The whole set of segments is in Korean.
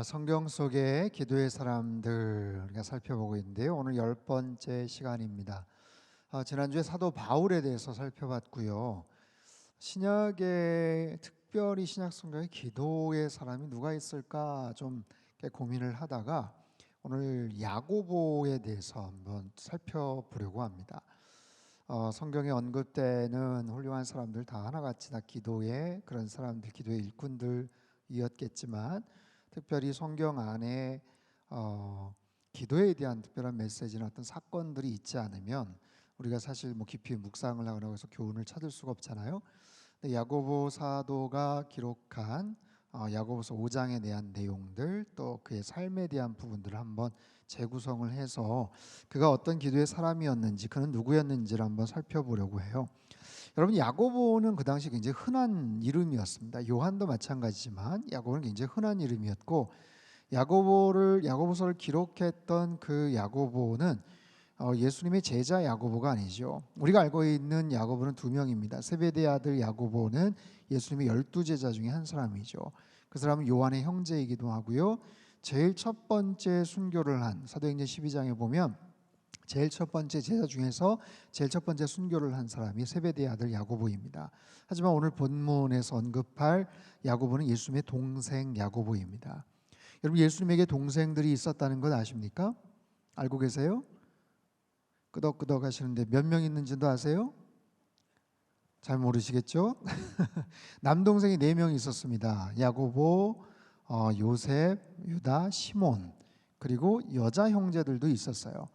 성경 속의 기도의 사람들 우리가 살펴보고 있는데요. 오늘 10번째 시간입니다. 지난주에 사도 바울에 대해서 살펴봤고요. 신약에 특별히 신약 성경에 기도의 사람이 누가 있을까 좀 고민을 하다가 오늘 야고보에 대해서 한번 살펴보려고 합니다. 성경에 언급되는 훌륭한 사람들 다 하나같이 다 기도의 그런 사람들, 기도의 일꾼들이었겠지만 특별히 성경 안에 기도에 대한 특별한 메시지나 어떤 사건들이 있지 않으면 우리가 사실 깊이 묵상을 하거나 해서 교훈을 찾을 수가 없잖아요. 근데 야고보 사도가 기록한 야고보서 5장에 대한 내용들, 또 그의 삶에 대한 부분들을 한번 재구성을 해서 그가 어떤 기도의 사람이었는지, 그는 누구였는지를 한번 살펴보려고 해요. 여러분, 야고보는 그 당시 굉장히 흔한 이름이었습니다. 요한도 마찬가지지만 야고보는 굉장히 흔한 이름이었고, 야고보서를 기록했던 그 야고보는 예수님의 제자 야고보가 아니죠. 우리가 알고 있는 야고보는 두 명입니다. 세베대 아들 야고보는 예수님의 12제자 중에 한 사람이죠. 그 사람은 요한의 형제이기도 하고요. 제일 첫 번째 순교를 한 사도행전 12장에 보면 제일 첫 번째 제자 중에서 제일 첫 번째 순교를 한 사람이 세베대의 아들 야고보입니다. 하지만 오늘 본문에서 언급할 야고보는 예수님의 동생 야고보입니다. 여러분, 예수님에게 동생들이 있었다는 것 아십니까? 알고 계세요? 끄덕끄덕 하시는데 몇 명 있는지도 아세요? 잘 모르시겠죠? 남동생이 4명 있었습니다. 야고보, 요셉, 유다, 시몬, 그리고 여자 형제들도 있었어요.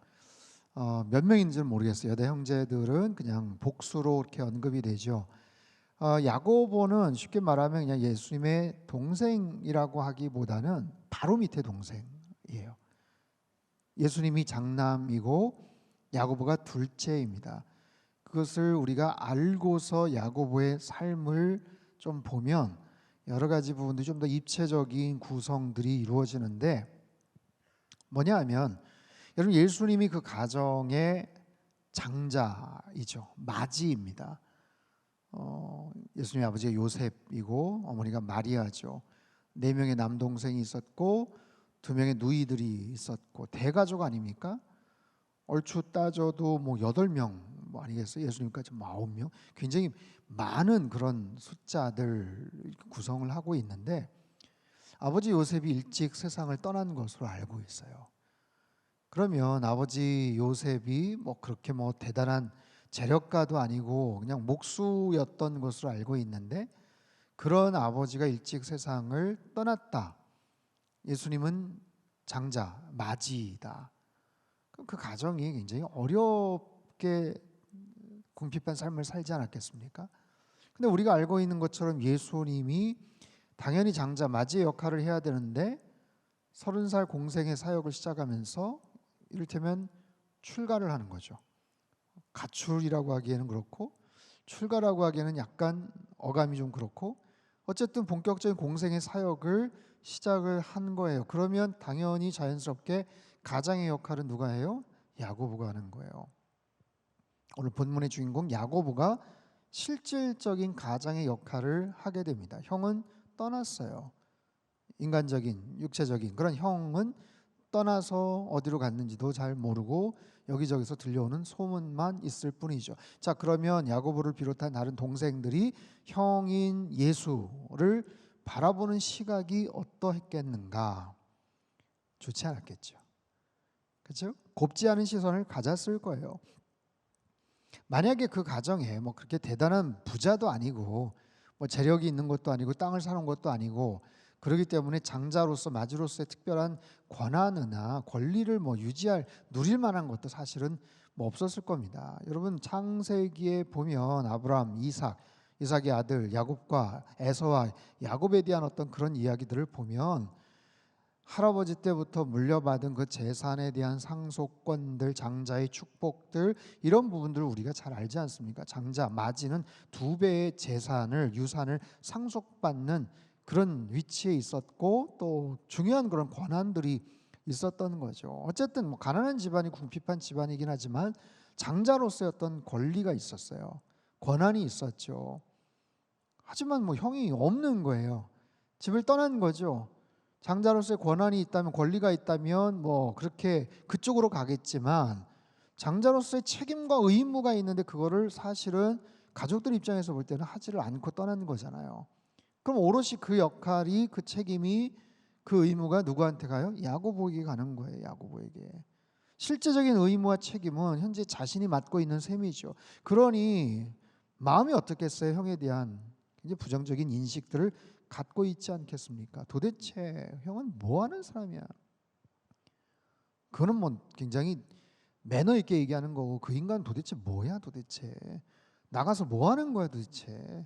몇 명인지는 모르겠어요. 여자 형제들은 그냥 복수로 이렇게 언급이 되죠. 야고보는 쉽게 말하면 그냥 예수님의 동생이라고 하기보다는 바로 밑에 동생이에요. 예수님이 장남이고 야고보가 둘째입니다. 그것을 우리가 알고서 야고보의 삶을 좀 보면 여러 가지 부분들이 좀 더 입체적인 구성들이 이루어지는데, 뭐냐 하면 여러분, 예수님이 그 가정의 장자이죠. 마지입니다. 예수님의 아버지가 요셉이고 어머니가 마리아죠. 4명의 남동생이 있었고 2명의 누이들이 있었고 대가족 아닙니까? 얼추 따져도 8명 아니겠어요? 예수님까지 9명. 굉장히 많은 그런 숫자들 구성을 하고 있는데, 아버지 요셉이 일찍 세상을 떠난 것으로 알고 있어요. 그러면 아버지 요셉이 그렇게 대단한 재력가도 아니고 그냥 목수였던 것으로 알고 있는데, 그런 아버지가 일찍 세상을 떠났다. 예수님은 장자, 마지이다. 그 가정이 굉장히 어렵게 궁핍한 삶을 살지 않았겠습니까? 근데 우리가 알고 있는 것처럼 예수님이 당연히 장자, 마지의 역할을 해야 되는데 30살 공생의 사역을 시작하면서 이를테면 출가를 하는 거죠. 가출이라고 하기에는 그렇고 출가라고 하기에는 약간 어감이 좀 그렇고, 어쨌든 본격적인 공생의 사역을 시작을 한 거예요. 그러면 당연히 자연스럽게 가장의 역할은 누가 해요? 야고보가 하는 거예요. 오늘 본문의 주인공 야고보가 실질적인 가장의 역할을 하게 됩니다. 형은 떠났어요. 인간적인, 육체적인 그런 형은 떠나서 어디로 갔는지도 잘 모르고 여기저기서 들려오는 소문만 있을 뿐이죠. 자, 그러면 야고보를 비롯한 다른 동생들이 형인 예수를 바라보는 시각이 어떠했겠는가? 좋지 않았겠죠. 그렇죠? 곱지 않은 시선을 가졌을 거예요. 만약에 그 가정에 그렇게 대단한 부자도 아니고 재력이 있는 것도 아니고 땅을 사놓은 것도 아니고, 그렇기 때문에 장자로서 마지로서의 특별한 권한이나 권리를 누릴 만한 것도 사실은 없었을 겁니다. 여러분, 창세기에 보면 아브라함, 이삭의 아들 야곱과 에서와 야곱에 대한 어떤 그런 이야기들을 보면 할아버지 때부터 물려받은 그 재산에 대한 상속권들, 장자의 축복들, 이런 부분들을 우리가 잘 알지 않습니까? 장자, 마지는 2배의 재산을, 유산을 상속받는 그런 위치에 있었고, 또 중요한 그런 권한들이 있었던 거죠. 어쨌든 가난한 집안이 궁핍한 집안이긴 하지만 장자로서의 어떤 권리가 있었어요. 권한이 있었죠. 하지만 형이 없는 거예요. 집을 떠난 거죠. 장자로서의 권한이 있다면, 권리가 있다면 뭐 그렇게 그쪽으로 가겠지만, 장자로서의 책임과 의무가 있는데 그거를 사실은 가족들 입장에서 볼 때는 하지를 않고 떠나는 거잖아요. 그럼 오롯이 그 역할이, 그 책임이, 그 의무가 누구한테 가요? 야고보에게 가는 거예요. 야고보에게. 실제적인 의무와 책임은 현재 자신이 맡고 있는 셈이죠. 그러니 마음이 어떻겠어요? 형에 대한 이제 부정적인 인식들을 갖고 있지 않겠습니까? 도대체 형은 뭐 하는 사람이야? 그거는 뭐 굉장히 매너 있게 얘기하는 거고, 그 인간 도대체 뭐야 도대체? 나가서 뭐 하는 거야 도대체?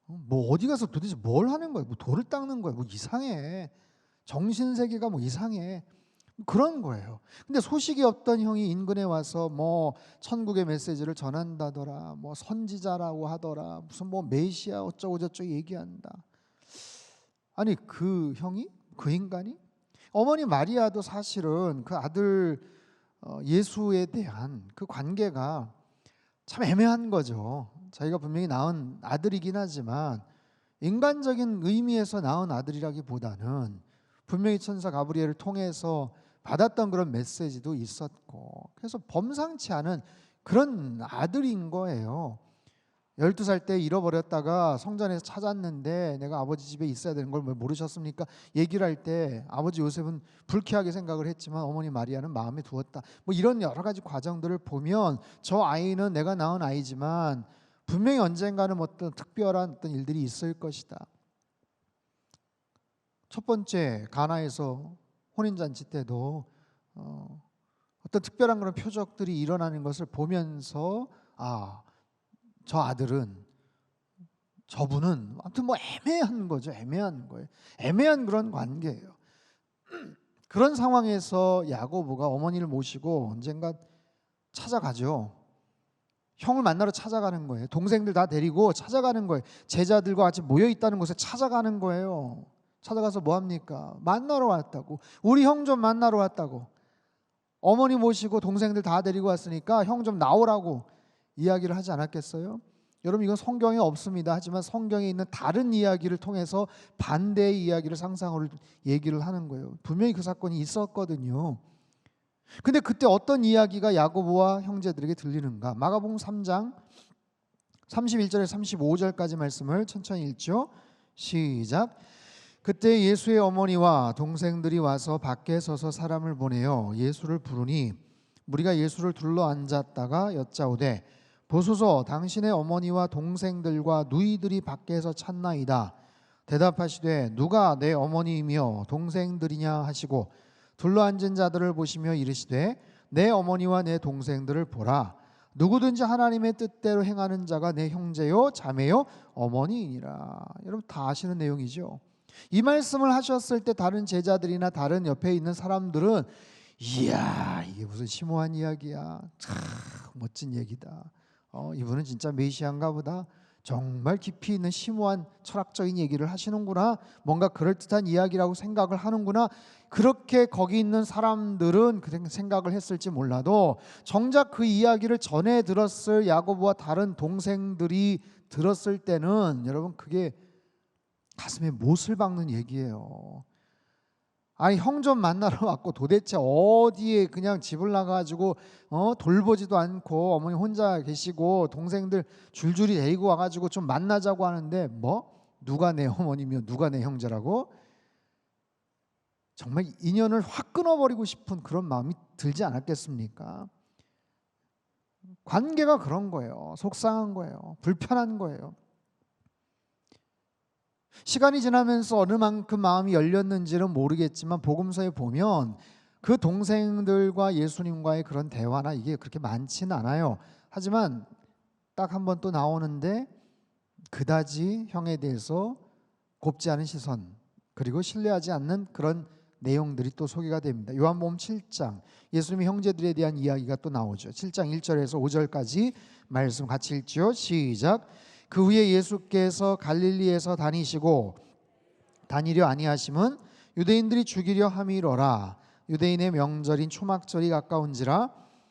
뭐 어디 가서 도대체 뭘 하는 거야? 뭐 돌을 닦는 거야? 뭐 이상해. 정신세계가 뭐 이상해. 그런 거예요. 근데 소식이 없던 형이 인근에 와서 뭐 천국의 메시지를 전한다더라, 뭐 선지자라고 하더라, 무슨 뭐 메시아 어쩌고 저쩌고 얘기한다. 아니 그 형이, 그 인간이, 어머니 마리아도 사실은 그 아들 예수에 대한 그 관계가 참 애매한 거죠. 자기가 분명히 낳은 아들이긴 하지만 인간적인 의미에서 낳은 아들이라기보다는 분명히 천사 가브리엘을 통해서 받았던 그런 메시지도 있었고, 그래서 범상치 않은 그런 아들인 거예요. 12살 때 잃어버렸다가 성전에서 찾았는데, 내가 아버지 집에 있어야 되는 걸 모르셨습니까? 얘기를 할 때 아버지 요셉은 불쾌하게 생각을 했지만 어머니 마리아는 마음에 두었다. 뭐 이런 여러 가지 과정들을 보면 저 아이는 내가 낳은 아이지만 분명히 언젠가는 어떤 특별한 어떤 일들이 있을 것이다. 첫 번째 가나에서 혼인잔치 때도 어떤 특별한 그런 표적들이 일어나는 것을 보면서, 저 아들은, 저분은 아무튼 뭐 애매한 거죠. 애매한 거예요. 애매한 그런 관계예요. 그런 상황에서 야고보가 어머니를 모시고 언젠가 찾아가죠. 형을 만나러 찾아가는 거예요. 동생들 다 데리고 찾아가는 거예요. 제자들과 같이 모여 있다는 곳에 찾아가는 거예요. 찾아가서 뭐 합니까? 만나러 왔다고. 우리 형 좀 만나러 왔다고. 어머니 모시고 동생들 다 데리고 왔으니까 형 좀 나오라고 이야기를 하지 않았겠어요? 여러분, 이건 성경에 없습니다. 하지만 성경에 있는 다른 이야기를 통해서 반대의 이야기를 상상을 얘기를 하는 거예요. 분명히 그 사건이 있었거든요. 근데 그때 어떤 이야기가 야고보와 형제들에게 들리는가? 마가복음 3장 31절에서 35절까지 말씀을 천천히 읽죠. 시작. 그때 예수의 어머니와 동생들이 와서 밖에 서서 사람을 보내어 예수를 부르니, 무리가 예수를 둘러 앉았다가 여짜오되, 보소서, 당신의 어머니와 동생들과 누이들이 밖에서 찾나이다. 대답하시되, 누가 내 어머니이며 동생들이냐 하시고 둘러앉은 자들을 보시며 이르시되, 내 어머니와 내 동생들을 보라. 누구든지 하나님의 뜻대로 행하는 자가 내 형제요 자매요 어머니이니라. 여러분 다 아시는 내용이죠. 이 말씀을 하셨을 때 다른 제자들이나 다른 옆에 있는 사람들은, 이야, 이게 무슨 심오한 이야기야. 참 멋진 얘기다. 이분은 진짜 메시아인가 보다. 정말 깊이 있는 심오한 철학적인 얘기를 하시는구나. 뭔가 그럴듯한 이야기라고 생각을 하는구나. 그렇게 거기 있는 사람들은 그렇게 생각을 했을지 몰라도, 정작 그 이야기를 전에 들었을 야고보와 다른 동생들이 들었을 때는, 여러분, 그게 가슴에 못을 박는 얘기예요. 아니, 형 좀 만나러 왔고 도대체 어디에 그냥 집을 나가가지고 돌보지도 않고 어머니 혼자 계시고 동생들 줄줄이 데리고 와가지고 좀 만나자고 하는데, 뭐? 누가 내 어머니며 누가 내 형제라고? 정말 인연을 확 끊어버리고 싶은 그런 마음이 들지 않았겠습니까? 관계가 그런 거예요. 속상한 거예요. 불편한 거예요. 시간이 지나면서 어느 만큼 마음이 열렸는지는 모르겠지만 복음서에 보면 그 동생들과 예수님과의 그런 대화나 이게 그렇게 많지는 않아요. 하지만 딱 한 번 또 나오는데 그다지 형에 대해서 곱지 않은 시선, 그리고 신뢰하지 않는 그런 내용들이 또 소개가 됩니다. 요한복음 7장 예수님의 형제들에 대한 이야기가 또 나오죠. 7장 1절에서 5절까지 말씀 같이 읽죠. 시작. 그 후에 예수께서 갈릴리에서 다니시고 다니려 아니하심은 유대인들이 죽이려 함이로라. 유대인의 명절인 초막절이 가까운지라.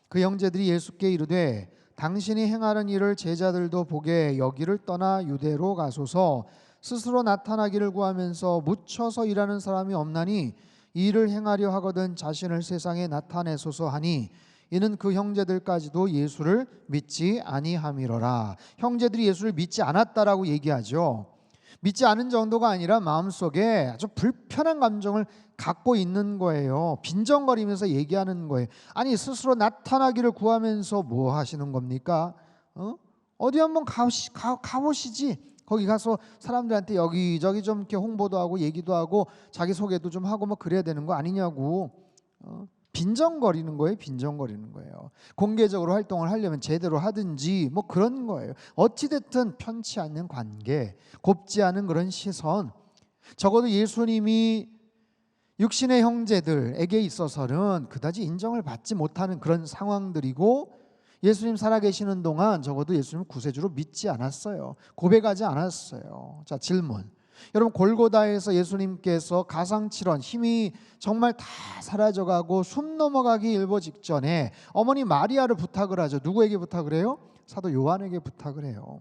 그 형제들이 예수께 이르되, 당신이 행하는 일을 제자들도 보게 여기를 떠나 유대로 가소서. 스스로 나타나기를 구하면서 묻혀서 일하는 사람이 없나니 이를 행하려 하거든 자신을 세상에 나타내소서 하니 이는 그 형제들까지도 예수를 믿지 아니함이로라. 형제들이 예수를 믿지 않았다라고 얘기하죠. 믿지 않은 정도가 아니라 마음속에 아주 불편한 감정을 갖고 있는 거예요. 빈정거리면서 얘기하는 거예요. 아니 스스로 나타나기를 구하면서 뭐 하시는 겁니까? 어디 한번 가보시지. 거기 가서 사람들한테 여기저기 좀 이렇게 홍보도 하고 얘기도 하고 자기 소개도 좀 하고 뭐 그래야 되는 거 아니냐고. 빈정거리는 거예요. 빈정거리는 거예요. 공개적으로 활동을 하려면 제대로 하든지 뭐 그런 거예요. 어찌됐든 편치 않는 관계, 곱지 않은 그런 시선. 적어도 예수님이 육신의 형제들에게 있어서는 그다지 인정을 받지 못하는 그런 상황들이고, 예수님 살아계시는 동안 적어도 예수님을 구세주로 믿지 않았어요. 고백하지 않았어요. 자, 질문. 여러분, 골고다에서 예수님께서 가상칠언, 힘이 정말 다 사라져가고 숨 넘어가기 일보 직전에 어머니 마리아를 부탁을 하죠. 누구에게 부탁을 해요? 사도 요한에게 부탁을 해요.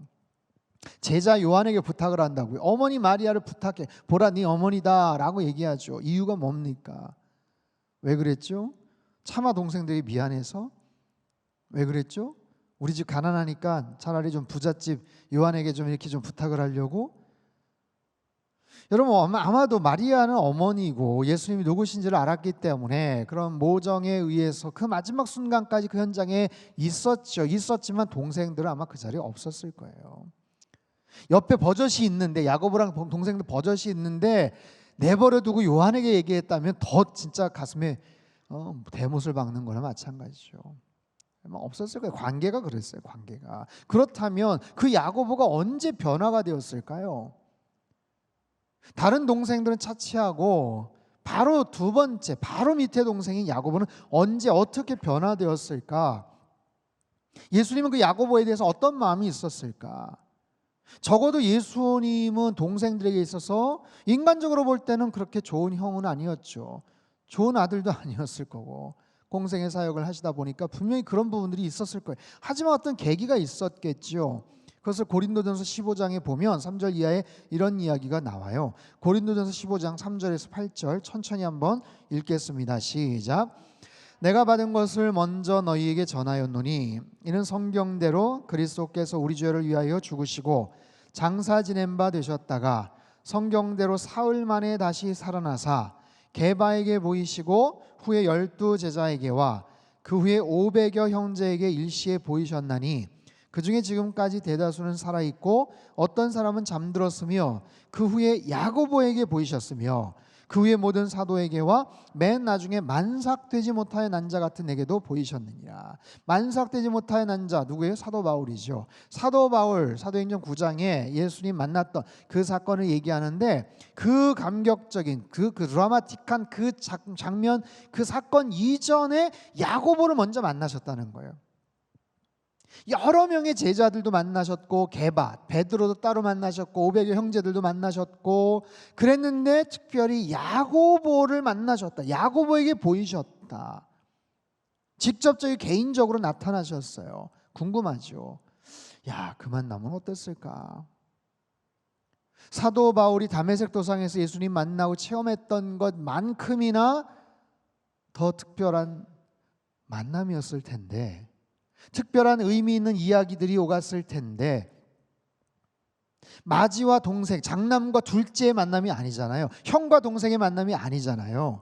제자 요한에게 부탁을 한다고요. 어머니 마리아를 부탁해 보라, 네 어머니다 라고 얘기하죠. 이유가 뭡니까? 왜 그랬죠? 차마 동생들이 미안해서? 왜 그랬죠? 우리 집 가난하니까 차라리 좀 부잣집 요한에게 좀 이렇게 좀 부탁을 하려고? 여러분, 아마도 마리아는 어머니고 예수님이 누구신지를 알았기 때문에 그런 모정에 의해서 그 마지막 순간까지 그 현장에 있었지만 동생들은 아마 그 자리에 없었을 거예요. 옆에 버젓이 있는데, 야고보랑 동생들 버젓이 있는데 내버려 두고 요한에게 얘기했다면 더 진짜 가슴에 대못을 박는 거나 마찬가지죠. 없었을 거예요. 관계가 그랬어요. 관계가. 그렇다면 그 야고보가 언제 변화가 되었을까요? 다른 동생들은 차치하고 바로 두 번째, 바로 밑에 동생인 야고보는 언제 어떻게 변화되었을까? 예수님은 그 야고보에 대해서 어떤 마음이 있었을까? 적어도 예수님은 동생들에게 있어서 인간적으로 볼 때는 그렇게 좋은 형은 아니었죠. 좋은 아들도 아니었을 거고, 공생의 사역을 하시다 보니까 분명히 그런 부분들이 있었을 거예요. 하지만 어떤 계기가 있었겠죠. 그것을 고린도전서 15장에 보면 3절 이하에 이런 이야기가 나와요. 고린도전서 15장 3절에서 8절 천천히 한번 읽겠습니다. 시작. 내가 받은 것을 먼저 너희에게 전하였노니 이는 성경대로 그리스도께서 우리 죄를 위하여 죽으시고 장사 지낸 바 되셨다가 성경대로 사흘 만에 다시 살아나사 게바에게 보이시고 후에 12 제자에게와 그 후에 500여 형제에게 일시에 보이셨나니 그 중에 지금까지 대다수는 살아있고 어떤 사람은 잠들었으며 그 후에 야고보에게 보이셨으며 그 후에 모든 사도에게와 맨 나중에 만삭되지 못하여 난 자 같은 내게도 보이셨느니라. 만삭되지 못하여 난 자 누구예요? 사도 바울이죠. 사도 바울 사도행전 9장에 예수님 만났던 그 사건을 얘기하는데 그 감격적인 그 드라마틱한 그 장면, 그 사건 이전에 야고보를 먼저 만나셨다는 거예요. 여러 명의 제자들도 만나셨고 게바, 베드로도 따로 만나셨고 500여 형제들도 만나셨고 그랬는데 특별히 야고보를 만나셨다. 야고보에게 보이셨다. 직접적인 개인적으로 나타나셨어요. 궁금하죠. 야, 그 만나면 어땠을까? 사도 바울이 다메섹 도상에서 예수님 만나고 체험했던 것만큼이나 더 특별한 만남이었을 텐데, 특별한 의미 있는 이야기들이 오갔을 텐데, 마지와 동생, 장남과 둘째의 만남이 아니잖아요. 형과 동생의 만남이 아니잖아요.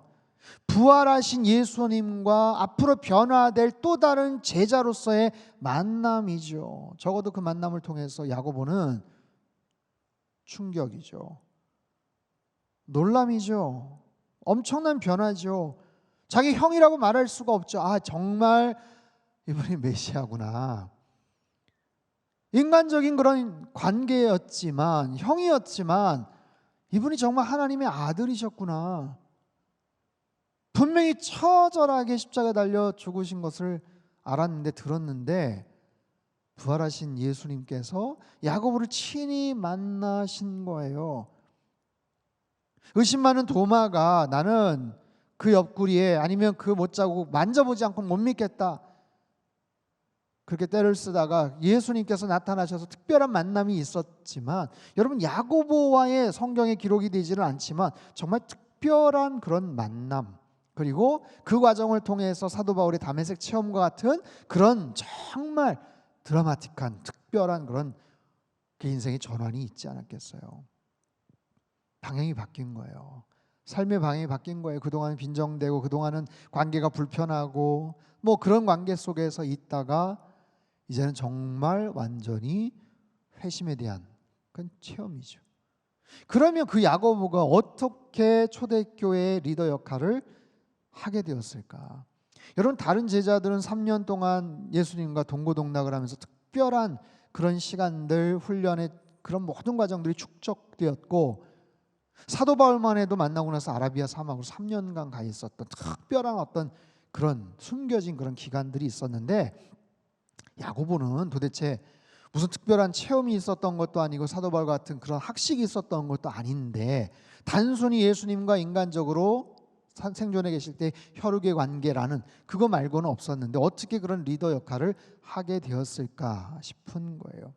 부활하신 예수님과 앞으로 변화될 또 다른 제자로서의 만남이죠. 적어도 그 만남을 통해서 야고보는 충격이죠. 놀람이죠. 엄청난 변화죠. 자기 형이라고 말할 수가 없죠. 아, 정말 이분이 메시아구나. 인간적인 그런 관계였지만, 형이었지만 이분이 정말 하나님의 아들이셨구나. 분명히 처절하게 십자가에 달려 죽으신 것을 알았는데, 들었는데 부활하신 예수님께서 야고보를 친히 만나신 거예요. 의심 많은 도마가 나는 그 옆구리에 아니면 그 못자국 만져보지 않고 못 믿겠다. 그렇게 때를 쓰다가 예수님께서 나타나셔서 특별한 만남이 있었지만, 여러분 야고보와의 성경에 기록이 되지는 않지만 정말 특별한 그런 만남, 그리고 그 과정을 통해서 사도 바울의 다메섹 체험과 같은 그런 정말 드라마틱한 특별한 그런 그 인생의 전환이 있지 않았겠어요. 방향이 바뀐 거예요. 삶의 방향이 바뀐 거예요. 그동안은 빈정되고 그동안은 관계가 불편하고 뭐 그런 관계 속에서 있다가 이제는 정말 완전히 회심에 대한 그런 체험이죠. 그러면 그 야고보가 어떻게 초대교회의 리더 역할을 하게 되었을까? 여러분, 다른 제자들은 3년 동안 예수님과 동고동락을 하면서 특별한 그런 시간들, 훈련의 그런 모든 과정들이 축적되었고, 사도 바울만 해도 만나고 나서 아라비아 사막으로 3년간 가 있었던 특별한 어떤 그런 숨겨진 그런 기간들이 있었는데, 야고보는 도대체 무슨 특별한 체험이 있었던 것도 아니고 사도 바울 같은 그런 학식이 있었던 것도 아닌데, 단순히 예수님과 인간적으로 생존해 계실 때 혈육의 관계라는 그거 말고는 없었는데 어떻게 그런 리더 역할을 하게 되었을까 싶은 거예요.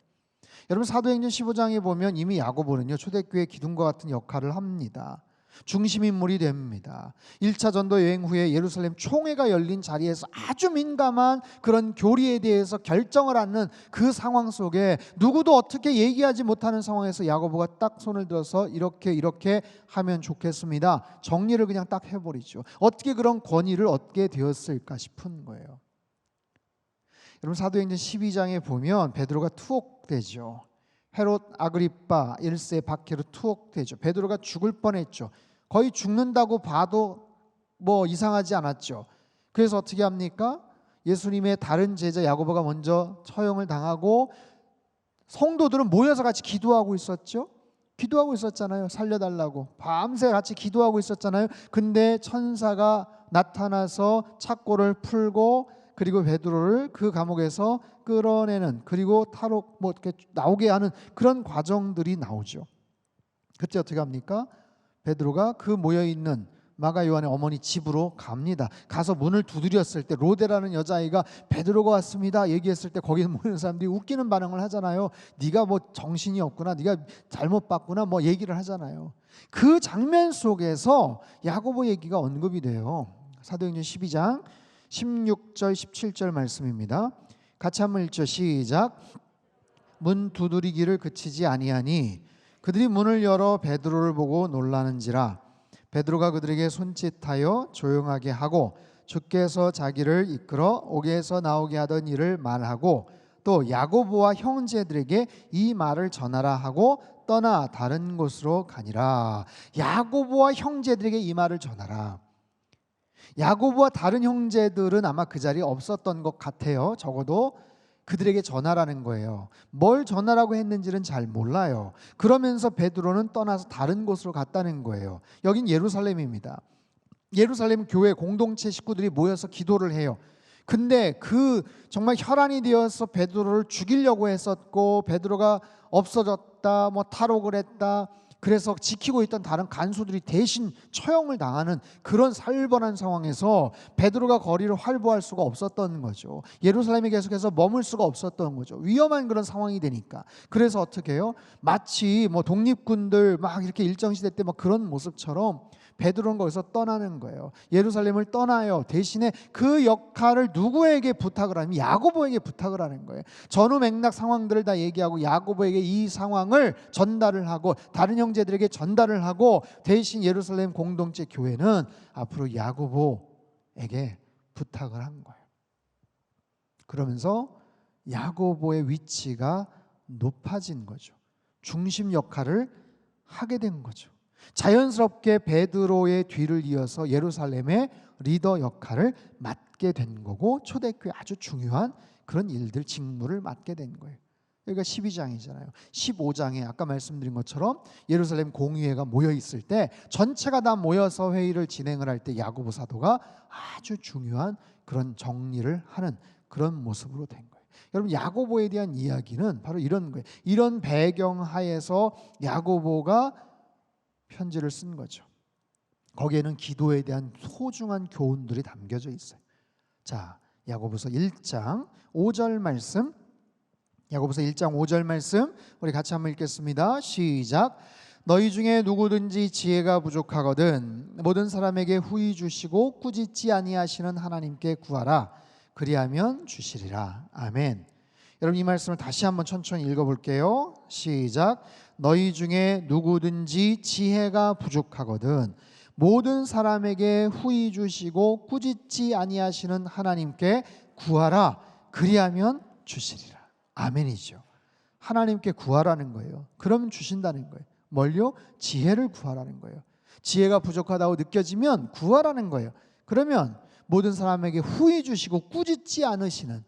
여러분, 사도행전 15장에 보면 이미 야고보는요 초대교회 기둥과 같은 역할을 합니다. 중심인물이 됩니다. 1차 전도 여행 후에 예루살렘 총회가 열린 자리에서 아주 민감한 그런 교리에 대해서 결정을 하는 그 상황 속에 누구도 어떻게 얘기하지 못하는 상황에서 야고보가 딱 손을 들어서 이렇게 하면 좋겠습니다. 정리를 그냥 딱 해버리죠. 어떻게 그런 권위를 얻게 되었을까 싶은 거예요. 여러분, 사도행전 12장에 보면 베드로가 투옥되죠. 헤롯 아그리빠 1세 박해로 투옥되죠. 베드로가 죽을 뻔했죠. 거의 죽는다고 봐도 뭐 이상하지 않았죠. 그래서 어떻게 합니까? 예수님의 다른 제자 야고보가 먼저 처형을 당하고 성도들은 모여서 같이 기도하고 있었죠. 기도하고 있었잖아요. 살려달라고 밤새 같이 기도하고 있었잖아요. 근데 천사가 나타나서 착고를 풀고 그리고 베드로를 그 감옥에서 끌어내는, 그리고 탈옥 뭐 이렇게 나오게 하는 그런 과정들이 나오죠. 그때 어떻게 합니까? 베드로가 그 모여 있는 마가 요한의 어머니 집으로 갑니다. 가서 문을 두드렸을 때 로데라는 여자아이가 베드로가 왔습니다 얘기했을 때 거기에 모이는 사람들이 웃기는 반응을 하잖아요. 네가 뭐 정신이 없구나, 네가 잘못 봤구나, 뭐 얘기를 하잖아요. 그 장면 속에서 야고보 얘기가 언급이 돼요. 사도행전 12장 16절 17절 말씀입니다. 같이 한번 읽죠. 시작. 문 두드리기를 그치지 아니하니 그들이 문을 열어 베드로를 보고 놀라는지라. 베드로가 그들에게 손짓하여 조용하게 하고 주께서 자기를 이끌어 옥에서 나오게 하던 일을 말하고 또 야고보와 형제들에게 이 말을 전하라 하고 떠나 다른 곳으로 가니라. 야고보와 형제들에게 이 말을 전하라. 야고보와 다른 형제들은 아마 그 자리에 없었던 것 같아요. 적어도 그들에게 전하라는 거예요. 뭘 전하라고 했는지는 잘 몰라요. 그러면서 베드로는 떠나서 다른 곳으로 갔다는 거예요. 여긴 예루살렘입니다. 예루살렘 교회 공동체 식구들이 모여서 기도를 해요. 근데 그 정말 혈안이 되어서 베드로를 죽이려고 했었고, 베드로가 없어졌다, 뭐 탈옥을 했다, 그래서 지키고 있던 다른 간수들이 대신 처형을 당하는 그런 살벌한 상황에서 베드로가 거리를 활보할 수가 없었던 거죠. 예루살렘에 계속해서 머물 수가 없었던 거죠. 위험한 그런 상황이 되니까. 그래서 어떻게 해요? 마치 뭐 독립군들 막 이렇게 일정시대 때 막 그런 모습처럼 베드로는 거기서 떠나는 거예요. 예루살렘을 떠나요. 대신에 그 역할을 누구에게 부탁을 하냐면 야고보에게 부탁을 하는 거예요. 전후 맥락 상황들을 다 얘기하고 야고보에게 이 상황을 전달을 하고 다른 형제들에게 전달을 하고, 대신 예루살렘 공동체 교회는 앞으로 야고보에게 부탁을 한 거예요. 그러면서 야고보의 위치가 높아진 거죠. 중심 역할을 하게 된 거죠. 자연스럽게 베드로의 뒤를 이어서 예루살렘의 리더 역할을 맡게 된 거고, 초대교회 아주 중요한 그런 일들, 직무를 맡게 된 거예요. 여기가 12장이잖아요. 15장에 아까 말씀드린 것처럼 예루살렘 공의회가 모여 있을 때, 전체가 다 모여서 회의를 진행을 할 때 야고보 사도가 아주 중요한 그런 정리를 하는 그런 모습으로 된 거예요. 여러분, 야고보에 대한 이야기는 바로 이런 거예요. 이런 배경 하에서 야고보가 편지를 쓴 거죠. 거기에는 기도에 대한 소중한 교훈들이 담겨져 있어요. 자, 야고보서 1장 5절 말씀, 야고보서 1장 5절 말씀 우리 같이 한번 읽겠습니다. 시작. 너희 중에 누구든지 지혜가 부족하거든 모든 사람에게 후히 주시고 꾸짖지 아니하시는 하나님께 구하라. 그리하면 주시리라. 아멘. 여러분, 이 말씀을 다시 한번 천천히 읽어볼게요. 시작. 너희 중에 누구든지 지혜가 부족하거든 모든 사람에게 후히 주시고 꾸짖지 아니하시는 하나님께 구하라. 그리하면 주시리라. 아멘이죠. 하나님께 구하라는 거예요. 그러면 주신다는 거예요. 뭘요? 지혜를 구하라는 거예요. 지혜가 부족하다고 느껴지면 구하라는 거예요. 그러면 모든 사람에게 후히 주시고 꾸짖지 않으시는,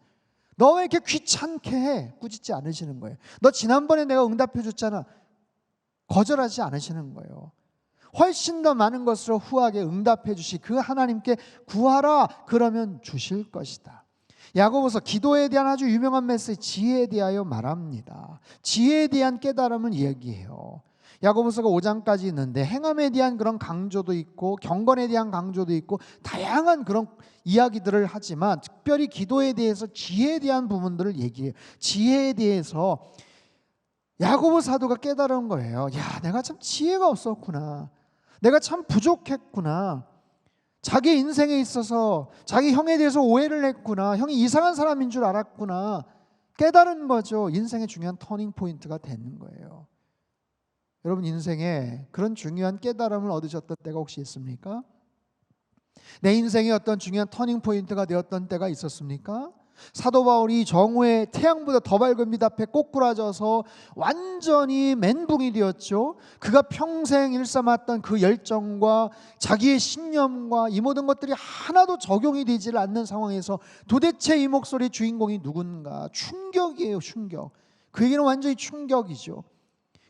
너 왜 이렇게 귀찮게 해? 꾸짖지 않으시는 거예요. 너 지난번에 내가 응답해 줬잖아. 거절하지 않으시는 거예요. 훨씬 더 많은 것으로 후하게 응답해 주시 그 하나님께 구하라. 그러면 주실 것이다. 야고보서 기도에 대한 아주 유명한 메시지, 지혜에 대하여 말합니다. 지혜에 대한 깨달음을 이야기해요. 야고보서가 5장까지 있는데 행함에 대한 그런 강조도 있고 경건에 대한 강조도 있고 다양한 그런 이야기들을 하지만 특별히 기도에 대해서 지혜에 대한 부분들을 얘기해요. 지혜에 대해서 야고보 사도가 깨달은 거예요. 야, 내가 참 지혜가 없었구나. 내가 참 부족했구나. 자기 인생에 있어서 자기 형에 대해서 오해를 했구나. 형이 이상한 사람인 줄 알았구나. 깨달은 거죠. 인생의 중요한 터닝 포인트가 되는 거예요. 여러분, 인생에 그런 중요한 깨달음을 얻으셨던 때가 혹시 있습니까? 내 인생의 어떤 중요한 터닝 포인트가 되었던 때가 있었습니까? 사도 바울이 정오에 태양보다 더 밝은 빛 앞에 꼬꾸라져서 완전히 멘붕이 되었죠. 그가 평생 일삼았던 그 열정과 자기의 신념과 이 모든 것들이 하나도 적용이 되지 않는 상황에서 도대체 이 목소리의 주인공이 누군가? 충격이에요. 충격. 그에게는 완전히 충격이죠.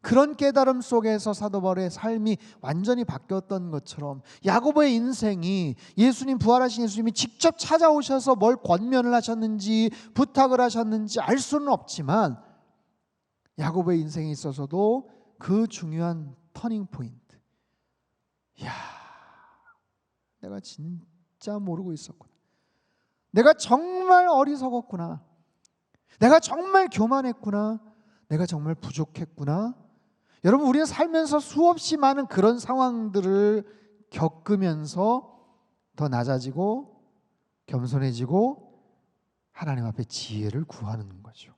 그런 깨달음 속에서 사도 바울의 삶이 완전히 바뀌었던 것처럼 야고보의 인생이 예수님, 부활하신 예수님이 직접 찾아오셔서 뭘 권면을 하셨는지 부탁을 하셨는지 알 수는 없지만 야고보의 인생에 있어서도 그 중요한 터닝 포인트, 이야, 내가 진짜 모르고 있었구나. 내가 정말 어리석었구나. 내가 정말 교만했구나. 내가 정말 부족했구나. 여러분, 우리는 살면서 수없이 많은 그런 상황들을 겪으면서 더 낮아지고 겸손해지고 하나님 앞에 지혜를 구하는 거죠.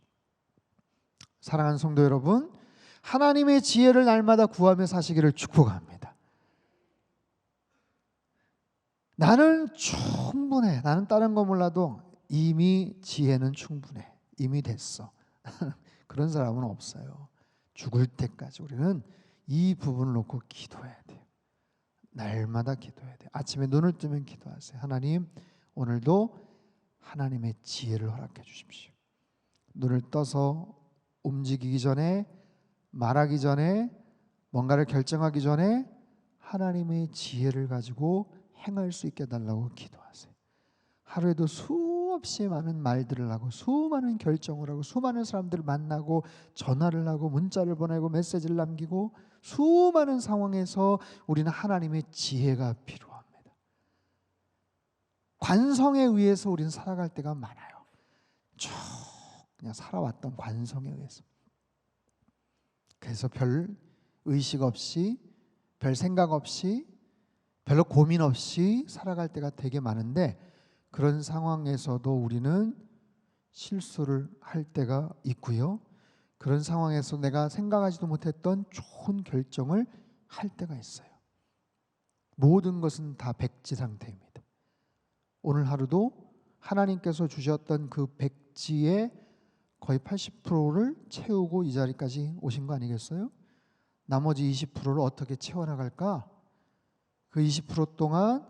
사랑하는 성도 여러분, 하나님의 지혜를 날마다 구하며 사시기를 축복합니다. 나는 충분해. 나는 다른 거 몰라도 이미 지혜는 충분해. 이미 됐어. 그런 사람은 없어요. 죽을 때까지 우리는 이 부분을 놓고 기도해야 돼요. 날마다 기도해야 돼요. 아침에 눈을 뜨면 기도하세요. 하나님, 오늘도 하나님의 지혜를 허락해 주십시오. 눈을 떠서 움직이기 전에, 말하기 전에, 뭔가를 결정하기 전에 하나님의 지혜를 가지고 행할 수 있게 해달라고 기도하세요. 하루에도 수없이 많은 말들을 하고 수많은 결정을 하고 수많은 사람들을 만나고 전화를 하고 문자를 보내고 메시지를 남기고 수많은 상황에서 우리는 하나님의 지혜가 필요합니다. 관성에 의해서 우리는 살아갈 때가 많아요. 쭉 그냥 살아왔던 관성에 의해서. 그래서 별 의식 없이, 별 생각 없이, 별로 고민 없이 살아갈 때가 되게 많은데, 그런 상황에서도 우리는 실수를 할 때가 있고요. 그런 상황에서 내가 생각하지도 못했던 좋은 결정을 할 때가 있어요. 모든 것은 다 백지 상태입니다. 오늘 하루도 하나님께서 주셨던 그 백지의 거의 80%를 채우고 이 자리까지 오신 거 아니겠어요? 나머지 20%를 어떻게 채워나갈까? 그 20% 동안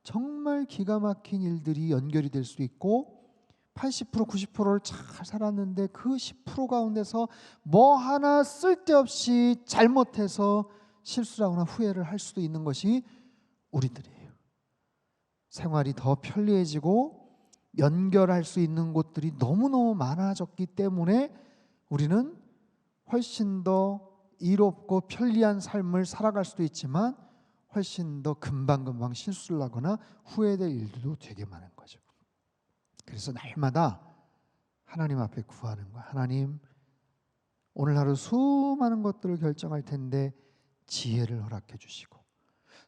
정말 기가 막힌 일들이 연결이 될 수 있고 80%, 90%를 잘 살았는데 그 10% 가운데서 뭐 하나 쓸데없이 잘못해서 실수를 하거나 후회를 할 수도 있는 것이 우리들이에요. 생활이 더 편리해지고 연결할 수 있는 곳들이 너무너무 많아졌기 때문에 우리는 훨씬 더 이롭고 편리한 삶을 살아갈 수도 있지만 훨씬 더 금방금방 실수를 하거나 후회될 일들도 되게 많은 거죠. 그래서 날마다 하나님 앞에 구하는 거야. 하나님, 오늘 하루 수많은 것들을 결정할 텐데 지혜를 허락해 주시고,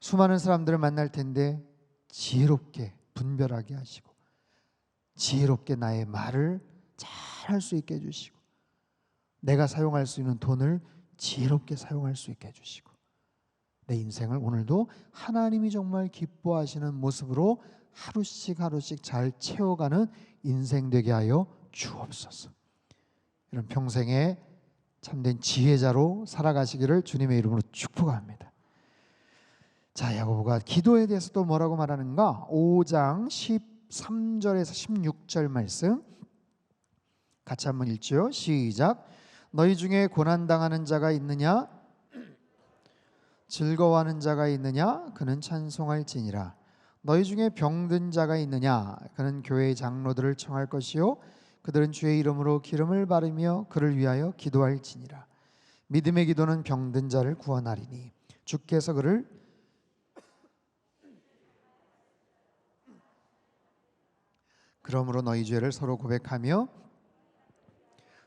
수많은 사람들을 만날 텐데 지혜롭게 분별하게 하시고, 지혜롭게 나의 말을 잘 할 수 있게 해주시고, 내가 사용할 수 있는 돈을 지혜롭게 사용할 수 있게 해주시고, 내 인생을 오늘도 하나님이 정말 기뻐하시는 모습으로 하루씩 하루씩 잘 채워가는 인생 되게 하여 주옵소서. 이런 평생에 참된 지혜자로 살아가시기를 주님의 이름으로 축복합니다. 자, 야고보가 기도에 대해서 또 뭐라고 말하는가? 5장 13절에서 16절 말씀 같이 한번 읽죠. 시작. 너희 중에 고난당하는 자가 있느냐? 즐거워하는 자가 있느냐? 그는 찬송할지니라. 너희 중에 병든 자가 있느냐? 그는 교회의 장로들을 청할 것이요 그들은 주의 이름으로 기름을 바르며 그를 위하여 기도할지니라. 믿음의 기도는 병든 자를 구원하리니 주께서 그를 그러므로 너희 죄를 서로 고백하며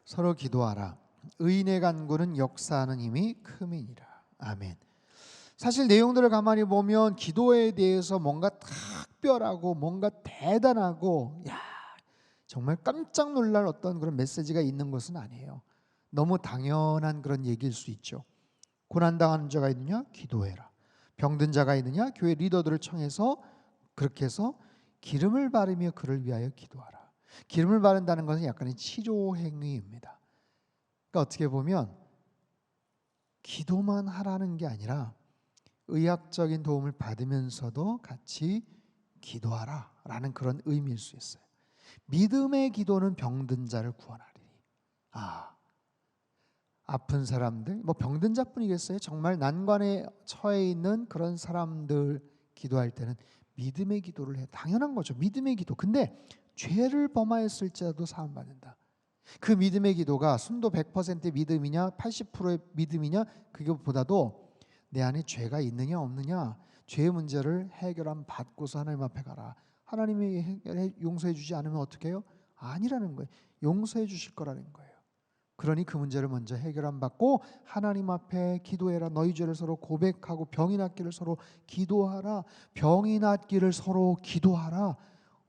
서로 기도하라. 의인의 간구는 역사하는 힘이 큼이니라. 아멘. 사실 내용들을 가만히 보면 기도에 대해서 뭔가 특별하고 뭔가 대단하고 정말 깜짝 놀랄 어떤 그런 메시지가 있는 것은 아니에요. 너무 당연한 그런 얘기일 수 있죠. 고난당하는 자가 있느냐? 기도해라. 병든 자가 있느냐? 교회 리더들을 청해서 그렇게 해서 기름을 바르며 그를 위하여 기도하라. 기름을 바른다는 것은 약간의 치료 행위입니다. 그러니까 어떻게 보면 기도만 하라는 게 아니라 의학적인 도움을 받으면서도 같이 기도하라 라는 그런 의미일 수 있어요. 믿음의 기도는 병든 자를 구원하리니. 아픈 사람들, 뭐 병든 자뿐이겠어요? 정말 난관에 처해 있는 그런 사람들 기도할 때는 믿음의 기도를 해. 당연한 거죠. 믿음의 기도. 근데 죄를 범하였을지라도 사함받는다. 그 믿음의 기도가 순도 100%의 믿음이냐 80%의 믿음이냐 그것보다도 내 안에 죄가 있느냐 없느냐, 죄의 문제를 해결함 받고서 하나님 앞에 가라. 하나님이 용서해 주지 않으면 어떻게 해요? 아니라는 거예요. 용서해 주실 거라는 거예요. 그러니 그 문제를 먼저 해결함 받고 하나님 앞에 기도해라. 너희 죄를 서로 고백하고 병이 낫기를 서로 기도하라. 병이 낫기를 서로 기도하라.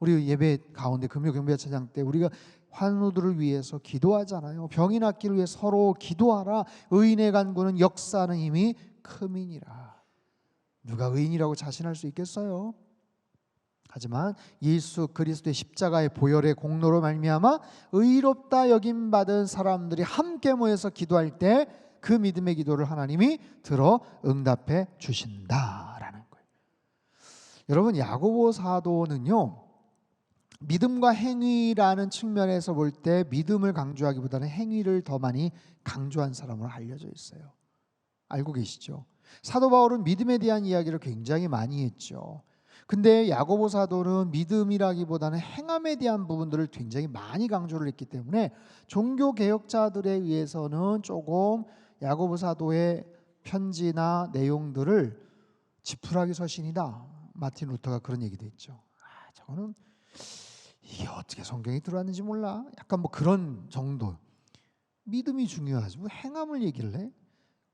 우리 예배 가운데 금요 경배 찬양 때 우리가 환우들을 위해서 기도하잖아요. 병이 낫기를 위해 서로 기도하라. 의인의 간구는 역사하는 힘이 큼이니라. 누가 의인이라고 자신할 수 있겠어요? 하지만 예수 그리스도의 십자가의 보혈의 공로로 말미암아 의롭다 여김 받은 사람들이 함께 모여서 기도할 때 그 믿음의 기도를 하나님이 들어 응답해 주신다라는 거예요. 여러분, 야고보 사도는요, 믿음과 행위라는 측면에서 볼 때 믿음을 강조하기보다는 행위를 더 많이 강조한 사람으로 알려져 있어요. 알고 계시죠? 사도 바울은 믿음에 대한 이야기를 굉장히 많이 했죠. 근데 야고보 사도는 믿음이라기보다는 행함에 대한 부분들을 굉장히 많이 강조를 했기 때문에 종교 개혁자들에 의해서는 조금 야고보 사도의 편지나 내용들을 지푸라기 서신이다. 마틴 루터가 그런 얘기도 했죠. 저거는 이게 어떻게 성경에 들어왔는지 몰라. 약간 뭐 그런 정도. 믿음이 중요하지 뭐 행함을 얘기를 해?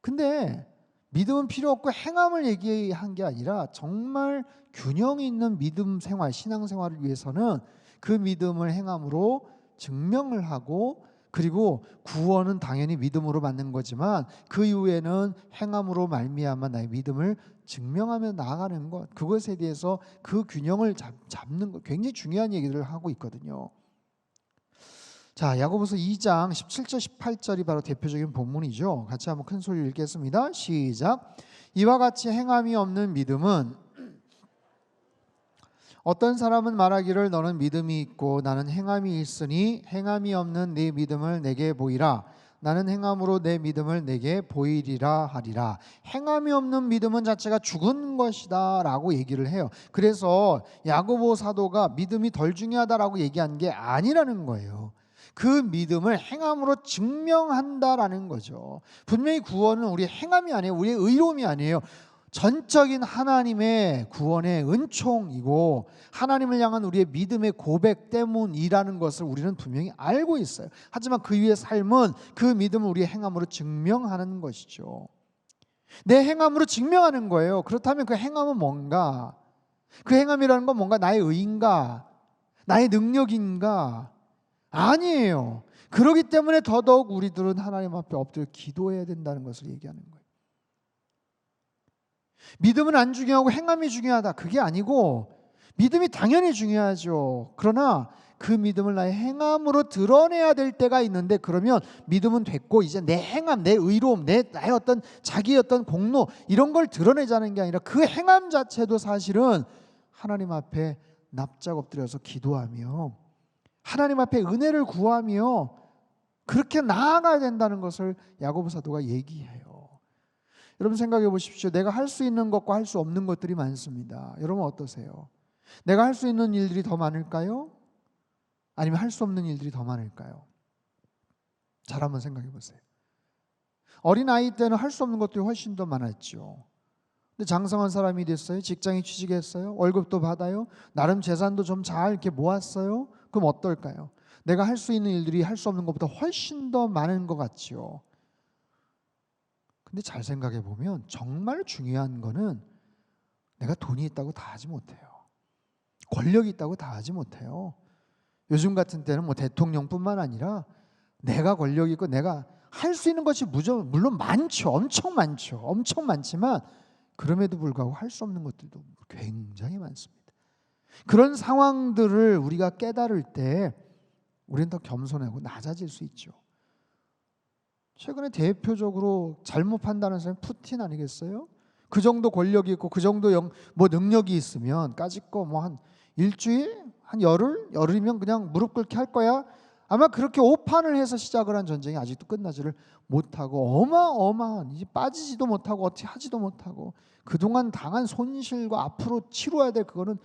근데 믿음은 필요 없고 행함을 얘기한 게 아니라 정말 균형 있는 믿음 생활, 신앙 생활을 위해서는 그 믿음을 행함으로 증명을 하고, 그리고 구원은 당연히 믿음으로 받는 거지만 그 이후에는 행함으로 말미암아 나의 믿음을 증명하며 나아가는 것, 그것에 대해서 그 균형을 잡는 것, 굉장히 중요한 얘기들을 하고 있거든요. 자, 야고보서 2장 17절 18절이 바로 대표적인 본문이죠. 같이 한번 큰 소리로 읽겠습니다. 시작. 이와 같이 행함이 없는 믿음은 어떤 사람은 말하기를 너는 믿음이 있고 나는 행함이 있으니 행함이 없는 네 믿음을 내게 보이라. 나는 행함으로 내 믿음을 내게 보이리라 하리라. 행함이 없는 믿음은 자체가 죽은 것이다 라고 얘기를 해요. 그래서 야고보 사도가 믿음이 덜 중요하다라고 얘기한 게 아니라는 거예요. 그 믿음을 행함으로 증명한다라는 거죠. 분명히 구원은 우리의 행함이 아니에요. 우리의 의로움이 아니에요. 전적인 하나님의 구원의 은총이고 하나님을 향한 우리의 믿음의 고백 때문이라는 것을 우리는 분명히 알고 있어요. 하지만 그 위의 삶은 그 믿음을 우리의 행함으로 증명하는 것이죠. 내 행함으로 증명하는 거예요. 그렇다면 그 행함은 뭔가? 그 행함이라는 건 뭔가 나의 의인가? 나의 능력인가? 아니에요. 그렇기 때문에 더더욱 우리들은 하나님 앞에 엎드려 기도해야 된다는 것을 얘기하는 거예요. 믿음은 안 중요하고 행함이 중요하다, 그게 아니고 믿음이 당연히 중요하죠. 그러나 그 믿음을 나의 행함으로 드러내야 될 때가 있는데, 그러면 믿음은 됐고 이제 내 행함, 내 의로움, 나의 어떤 자기의 어떤 공로 이런 걸 드러내자는 게 아니라 그 행함 자체도 사실은 하나님 앞에 납작 엎드려서 기도하며 하나님 앞에 은혜를 구하며 그렇게 나아가야 된다는 것을 야고보 사도가 얘기해요. 여러분 생각해 보십시오. 내가 할 수 있는 것과 할 수 없는 것들이 많습니다. 여러분 어떠세요? 내가 할 수 있는 일들이 더 많을까요? 아니면 할 수 없는 일들이 더 많을까요? 잘 한번 생각해 보세요. 어린아이 때는 할 수 없는 것들이 훨씬 더 많았죠. 근데 장성한 사람이 됐어요. 직장에 취직했어요. 월급도 받아요. 나름 재산도 좀 잘 이렇게 모았어요. 그럼 어떨까요? 내가 할 수 있는 일들이 할 수 없는 것보다 훨씬 더 많은 것 같죠. 근데 잘 생각해 보면 정말 중요한 거는 내가 돈이 있다고 다 하지 못해요. 권력이 있다고 다 하지 못해요. 요즘 같은 때는 뭐 대통령뿐만 아니라 내가 권력이 있고 내가 할 수 있는 것이 물론 많죠. 엄청 많죠. 엄청 많지만 그럼에도 불구하고 할 수 없는 것들도 굉장히 많습니다. 그런 상황들을 우리가 깨달을 때 우리는 더 겸손하고 낮아질 수 있죠. 최근에 대표적으로 잘못 판단하는 사람이 푸틴 아니겠어요? 그 정도 권력이 있고 그 정도 능력이 있으면 까짓 거 뭐 한 일주일, 한 열흘이면 그냥 무릎 꿇게 할 거야. 아마 그렇게 오판을 해서 시작을 한 전쟁이 아직도 끝나지를 못하고 어마어마한, 이제 빠지지도 못하고 어떻게 하지도 못하고 그동안 당한 손실과 앞으로 치러야 될 그거는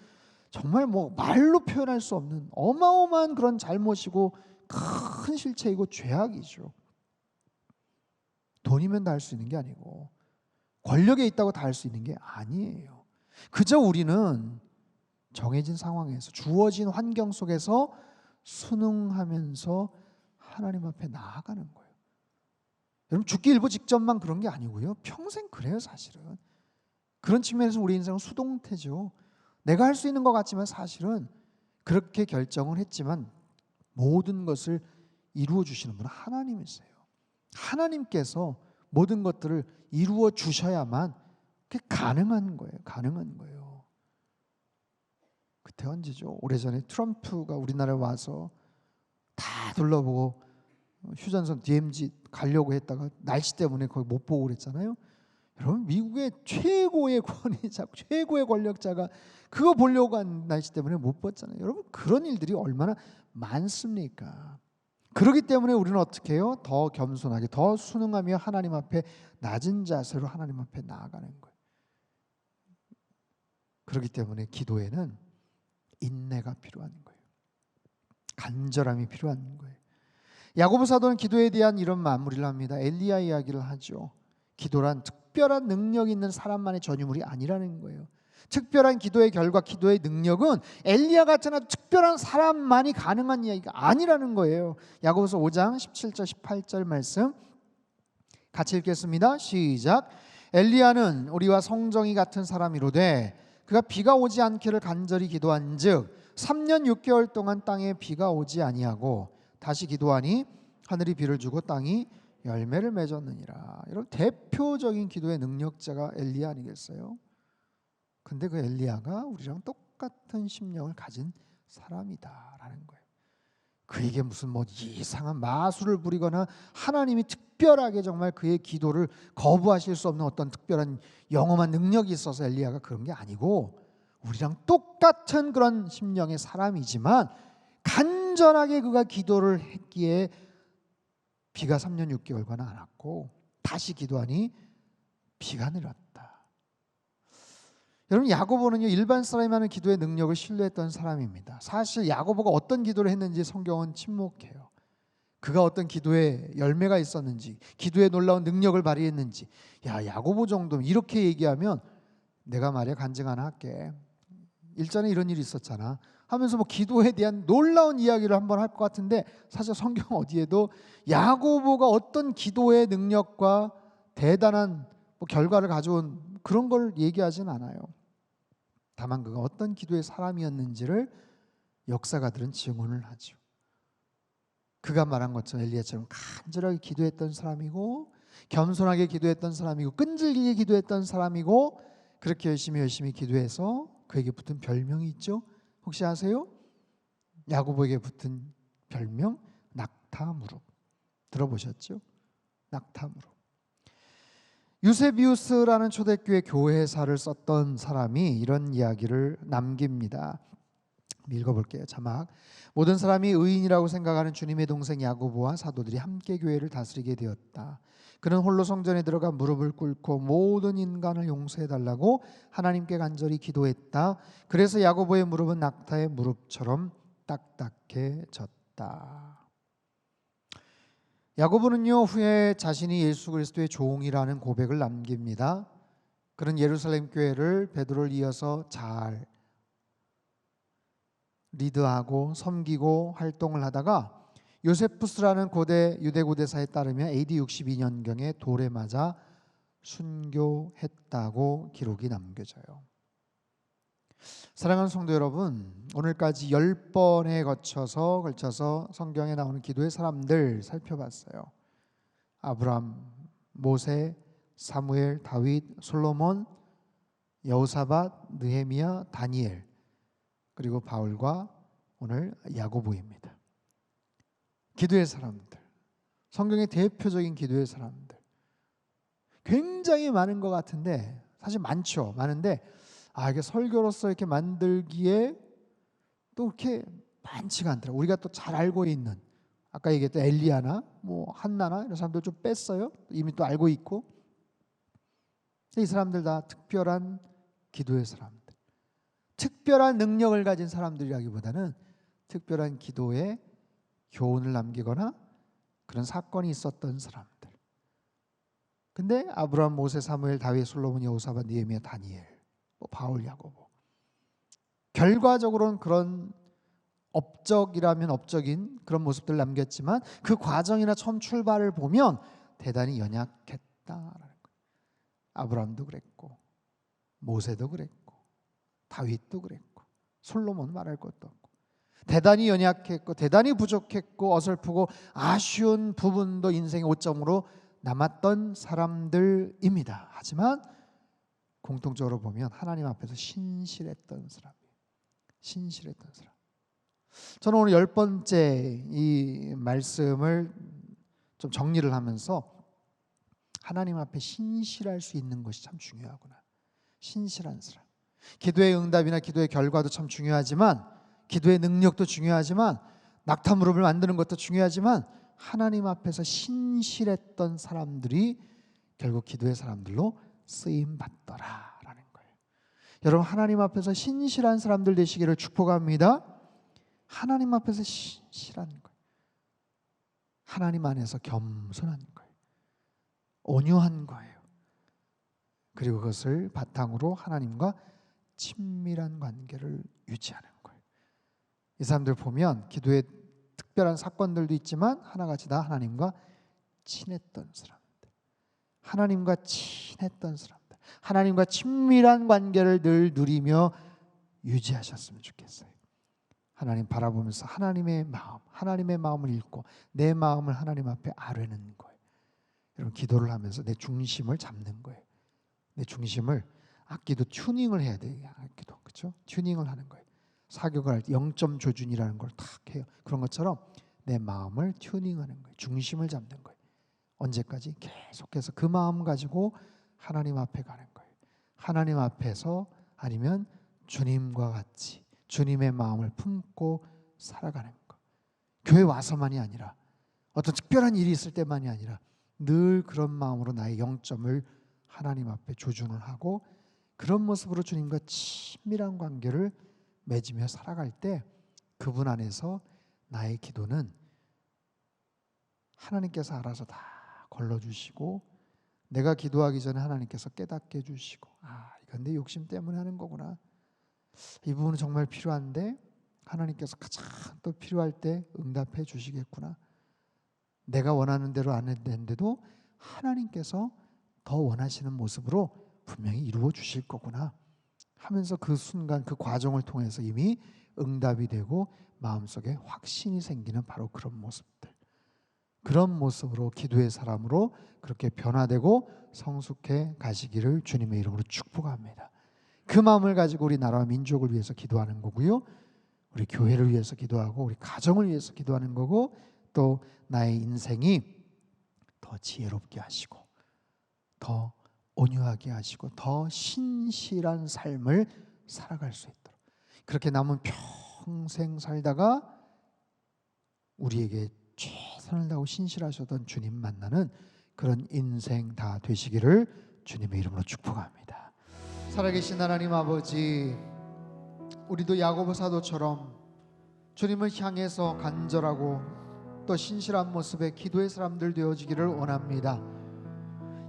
정말 뭐 말로 표현할 수 없는 어마어마한 그런 잘못이고 큰 실체이고 죄악이죠. 돈이면 다 할 수 있는 게 아니고 권력에 있다고 다 할 수 있는 게 아니에요. 그저 우리는 정해진 상황에서 주어진 환경 속에서 순응하면서 하나님 앞에 나아가는 거예요. 여러분 죽기 일보 직전만 그런 게 아니고요. 평생 그래요 사실은. 그런 측면에서 우리 인생은 수동태죠. 내가 할 수 있는 것 같지만 사실은 그렇게 결정을 했지만 모든 것을 이루어 주시는 분은 하나님이세요. 하나님께서 모든 것들을 이루어 주셔야만 그게 가능한 거예요. 가능한 거예요. 그때 언제죠? 오래전에 트럼프가 우리나라에 와서 다 둘러보고 휴전선 DMZ 가려고 했다가 날씨 때문에 거기 못 보고 그랬잖아요. 여러분 미국의 최고의 권위자, 최고의 권력자가 그거 보려고 한 날씨 때문에 못 봤잖아요. 여러분 그런 일들이 얼마나 많습니까? 그렇기 때문에 우리는 어떻게 해요? 더 겸손하게, 더 순응하며 하나님 앞에 낮은 자세로 하나님 앞에 나아가는 거예요. 그렇기 때문에 기도에는 인내가 필요한 거예요. 간절함이 필요한 거예요. 야고보 사도는 기도에 대한 이런 마무리를 합니다. 엘리야 이야기를 하죠. 기도란 특별한 능력 있는 사람만의 전유물이 아니라는 거예요. 특별한 기도의 결과, 기도의 능력은 엘리야 같은 아주 특별한 사람만이 가능한 이야기가 아니라는 거예요. 야고보서 5장 17절 18절 말씀 같이 읽겠습니다. 시작. 엘리야는 우리와 성정이 같은 사람이로되 그가 비가 오지 않기를 간절히 기도한즉 3년 6개월 동안 땅에 비가 오지 아니하고 다시 기도하니 하늘이 비를 주고 땅이 열매를 맺었느니라. 여러분 대표적인 기도의 능력자가 엘리야 아니겠어요? 근데 그 엘리야가 우리랑 똑같은 심령을 가진 사람이다라는 거예요. 그에게 무슨 뭐 이상한 마술을 부리거나 하나님이 특별하게 정말 그의 기도를 거부하실 수 없는 어떤 특별한 영험한 능력이 있어서 엘리야가 그런 게 아니고 우리랑 똑같은 그런 심령의 사람이지만 간절하게 그가 기도를 했기에 비가 3년 6개월간 안 왔고 다시 기도하니 비가 내렸다. 여러분 야고보는요 일반 사람이 하는 기도의 능력을 신뢰했던 사람입니다. 사실 야고보가 어떤 기도를 했는지 성경은 침묵해요. 그가 어떤 기도에 열매가 있었는지, 기도에 놀라운 능력을 발휘했는지, 야고보 정도면 이렇게 얘기하면 내가 말이야 간증 하나 할게. 일전에 이런 일이 있었잖아 하면서 뭐 기도에 대한 놀라운 이야기를 한번 할 것 같은데 사실 성경 어디에도 야고보가 어떤 기도의 능력과 대단한 뭐 결과를 가져온 그런 걸 얘기하진 않아요. 다만 그가 어떤 기도의 사람이었는지를 역사가들은 증언을 하죠. 그가 말한 것처럼 엘리야처럼 간절하게 기도했던 사람이고 겸손하게 기도했던 사람이고 끈질기게 기도했던 사람이고 그렇게 열심히 기도해서 그에게 붙은 별명이 있죠. 혹시 아세요? 야고보에게 붙은 별명 낙타무릎. 들어보셨죠? 낙타무릎. 유세비우스라는 초대교회 교회사를 썼던 사람이 이런 이야기를 남깁니다. 읽어볼게요. 자막. 모든 사람이 의인이라고 생각하는 주님의 동생 야고보와 사도들이 함께 교회를 다스리게 되었다. 그는 홀로 성전에 들어가 무릎을 꿇고 모든 인간을 용서해달라고 하나님께 간절히 기도했다. 그래서 야고보의 무릎은 낙타의 무릎처럼 딱딱해졌다. 야고보는요 후에 자신이 예수 그리스도의 종이라는 고백을 남깁니다. 그는 예루살렘 교회를 베드로를 이어서 잘 리드하고 섬기고 활동을 하다가 요세푸스라는 고대 유대 고대사에 따르면 AD 62년경에 돌에 맞아 순교했다고 기록이 남겨져요. 사랑하는 성도 여러분, 오늘까지 10번에 걸쳐서 성경에 나오는 기도의 사람들 살펴봤어요. 아브람, 모세, 사무엘, 다윗, 솔로몬, 여호사밧, 느헤미야, 다니엘, 그리고 바울과 오늘 야고보입니다. 기도의 사람들, 성경의 대표적인 기도의 사람들 굉장히 많은 것 같은데 사실 많죠. 많은데 이게 설교로서 이렇게 만들기에 또 그렇게 많지가 않더라고요. 우리가 또 잘 알고 있는 아까 얘기했던 엘리야나 뭐 한나나 이런 사람들 좀 뺐어요. 이미 또 알고 있고 이 사람들 다 특별한 기도의 사람들, 특별한 능력을 가진 사람들이라기보다는 특별한 기도의 교훈을 남기거나 그런 사건이 있었던 사람들. 근데 아브라함, 모세, 사무엘, 다윗, 솔로몬, 여호사밧, 느헤미야, 다니엘, 바울, 야고보 결과적으로는 그런 업적이라면 업적인 그런 모습들을 남겼지만 그 과정이나 처음 출발을 보면 대단히 연약했다라는 거예요. 아브라함도 그랬고 모세도 그랬고 다윗도 그랬고 솔로몬은 말할 것도 없고 대단히 연약했고 대단히 부족했고 어설프고 아쉬운 부분도 인생의 오점으로 남았던 사람들입니다. 하지만 공통적으로 보면 하나님 앞에서 신실했던 사람이에요. 신실했던 사람. 저는 오늘 10번째 이 말씀을 좀 정리를 하면서 하나님 앞에 신실할 수 있는 것이 참 중요하구나. 신실한 사람. 기도의 응답이나 기도의 결과도 참 중요하지만 기도의 능력도 중요하지만 낙타 무릎을 만드는 것도 중요하지만 하나님 앞에서 신실했던 사람들이 결국 기도의 사람들로 쓰임 받더라라는 거예요. 여러분 하나님 앞에서 신실한 사람들 되시기를 축복합니다. 하나님 앞에서 신실한 거예요. 하나님 안에서 겸손한 거예요. 온유한 거예요. 그리고 그것을 바탕으로 하나님과 친밀한 관계를 유지하는 거예요. 이 사람들 보면 기도에 특별한 사건들도 있지만 하나같이 다 하나님과 친했던 사람들, 하나님과 친했던 사람들, 하나님과 친밀한 관계를 늘 누리며 유지하셨으면 좋겠어요. 하나님 바라보면서 하나님의 마음을 읽고 내 마음을 하나님 앞에 아뢰는 거예요. 여러분 기도를 하면서 내 중심을 잡는 거예요. 내 중심을 악기도 튜닝을 해야 돼요. 악기도 그렇죠? 튜닝을 하는 거예요. 사격을 할 때 0점 조준이라는 걸 탁 해요. 그런 것처럼 내 마음을 튜닝하는 거예요. 중심을 잡는 거예요. 언제까지? 계속해서 그 마음 가지고 하나님 앞에 가는 거예요. 하나님 앞에서 아니면 주님과 같이 주님의 마음을 품고 살아가는 거. 교회 와서만이 아니라 어떤 특별한 일이 있을 때만이 아니라 늘 그런 마음으로 나의 0점을 하나님 앞에 조준을 하고 그런 모습으로 주님과 친밀한 관계를 맺으며 살아갈 때 그분 안에서 나의 기도는 하나님께서 알아서 다 걸러주시고 내가 기도하기 전에 하나님께서 깨닫게 해주시고 이건 내 욕심 때문에 하는 거구나. 이 부분은 정말 필요한데 하나님께서 가장 또 필요할 때 응답해 주시겠구나. 내가 원하는 대로 안 했는데도 하나님께서 더 원하시는 모습으로 분명히 이루어 주실 거구나 하면서 그 순간 그 과정을 통해서 이미 응답이 되고 마음속에 확신이 생기는 바로 그런 모습들, 그런 모습으로 기도의 사람으로 그렇게 변화되고 성숙해 가시기를 주님의 이름으로 축복합니다. 그 마음을 가지고 우리 나라와 민족을 위해서 기도하는 거고요, 우리 교회를 위해서 기도하고 우리 가정을 위해서 기도하는 거고, 또 나의 인생이 더 지혜롭게 하시고 더 온유하게 하시고 더 신실한 삶을 살아갈 수 있도록, 그렇게 남은 평생 살다가 우리에게 최선을 다하고 신실하셨던 주님 만나는 그런 인생 다 되시기를 주님의 이름으로 축복합니다. 살아계신 하나님 아버지, 우리도 야고보 사도처럼 주님을 향해서 간절하고 또 신실한 모습의 기도의 사람들 되어지기를 원합니다.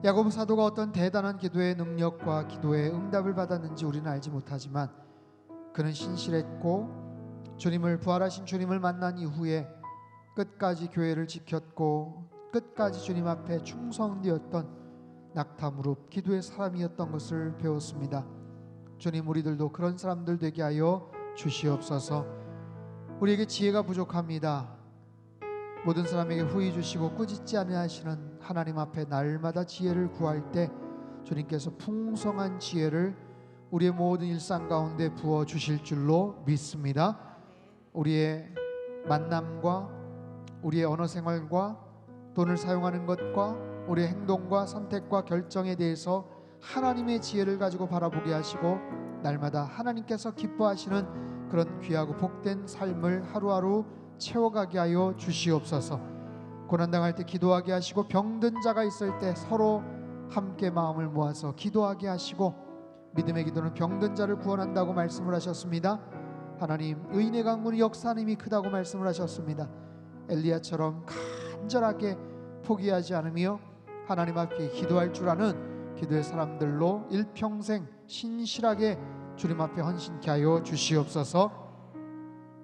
야고보 사도가 어떤 대단한 기도의 능력과 기도의 응답을 받았는지 우리는 알지 못하지만 그는 신실했고 주님을, 부활하신 주님을 만난 이후에 끝까지 교회를 지켰고 끝까지 주님 앞에 충성되었던 낙타무릎 기도의 사람이었던 것을 배웠습니다. 주님, 우리들도 그런 사람들 되게 하여 주시옵소서. 우리에게 지혜가 부족합니다. 모든 사람에게 후히 주시고 꾸짖지 아니하시는 하나님 앞에 날마다 지혜를 구할 때 주님께서 풍성한 지혜를 우리의 모든 일상 가운데 부어 주실 줄로 믿습니다. 우리의 만남과 우리의 언어 생활과 돈을 사용하는 것과 우리의 행동과 선택과 결정에 대해서 하나님의 지혜를 가지고 바라보게 하시고 날마다 하나님께서 기뻐하시는 그런 귀하고 복된 삶을 하루하루 채워가게 하여 주시옵소서. 고난당할 때 기도하게 하시고 병든 자가 있을 때 서로 함께 마음을 모아서 기도하게 하시고, 믿음의 기도는 병든 자를 구원한다고 말씀을 하셨습니다. 하나님, 의인의 강군이 역사님이 크다고 말씀을 하셨습니다. 엘리야처럼 간절하게 포기하지 않으며 하나님 앞에 기도할 줄 아는 기도의 사람들로 일평생 신실하게 주님 앞에 헌신케 하여 주시옵소서.